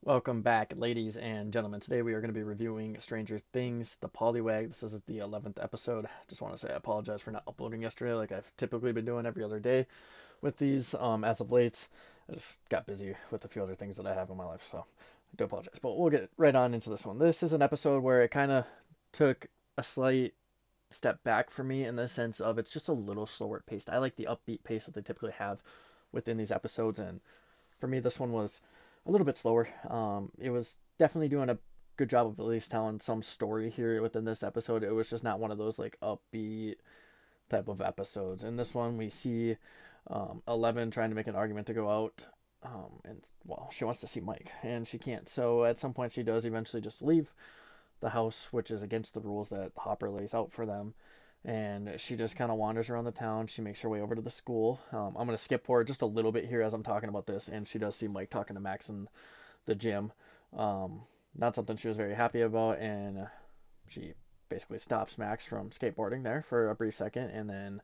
Welcome back, ladies and gentlemen. Today we are going to be reviewing Stranger Things, the Pollywag. This is the 11th episode. Just want to say I apologize for not uploading yesterday like I've typically been doing every other day with these. As of late, I just got busy with a few other things that I have in my life, so I do apologize. But we'll get right on into this one. This is an episode where it kind of took a slight step back for me in the sense of it's just a little slower paced. I like the upbeat pace that they typically have within these episodes, and for me, this one was a little bit slower. It was definitely doing a good job of at least telling some story here within this episode. It was just not one of those like upbeat type of episodes. In this one, we see 11 trying to make an argument to go out. And well, she wants to see Mike, and she can't. So at some point, she does eventually just leave the house, which is against the rules that Hopper lays out for them. And she just kind of wanders around the town. She makes her way over to the school. I'm going to skip forward just a little bit here as I'm talking about this, and she does see Mike talking to Max in the gym. Um, Not something she was very happy about, and she basically stops Max from skateboarding there for a brief second, and then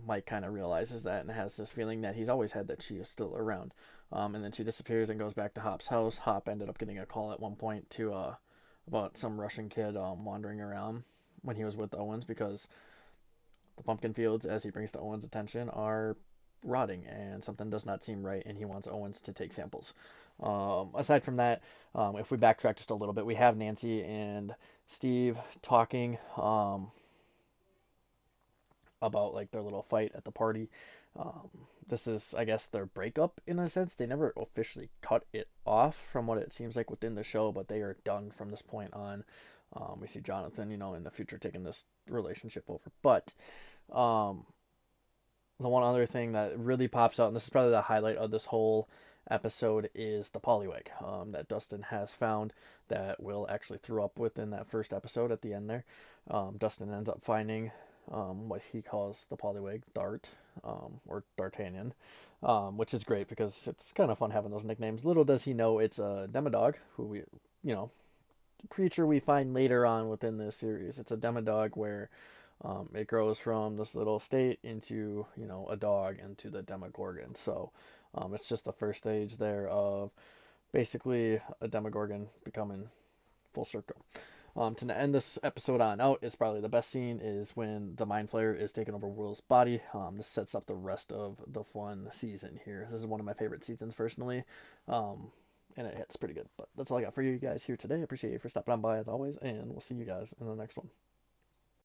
Mike kind of realizes that and has this feeling that he's always had that she is still around. And then she disappears and goes back to Hop's house. Hop ended up getting a call at one point to about some Russian kid wandering around when he was with Owens because the pumpkin fields, as he brings to Owens' attention, are rotting and something does not seem right, and he wants Owens to take samples. Aside from that, if we backtrack just a little bit, we have Nancy and Steve talking about like their little fight at the party. Um, this is, I guess, their breakup in a sense. They never officially cut it off from what it seems like within the show, but they are done from this point on. We see Jonathan, in the future taking this relationship over. But um, the one other thing that really pops out, and this is probably the highlight of this whole episode, is the Pollywog that Dustin has found that Will actually threw up within that first episode at the end there. Dustin ends up finding what he calls the Pollywog Dart, or D'Artagnan, which is great because it's kind of fun having those nicknames. Little does he know it's a Demodog, who you know, creature we find later on within this series. It's a Demodog where it grows from this little state into, a dog into the Demogorgon. So it's just the first stage there of basically a Demogorgon becoming full circle. To end this episode on out is probably the best scene is when the Mind Flayer is taking over Will's body. This sets up the rest of the fun season here. This is one of my favorite seasons personally. Um, and it hits pretty good. But that's all I got for you guys here today. I appreciate you for stopping on by as always, and we'll see you guys in the next one.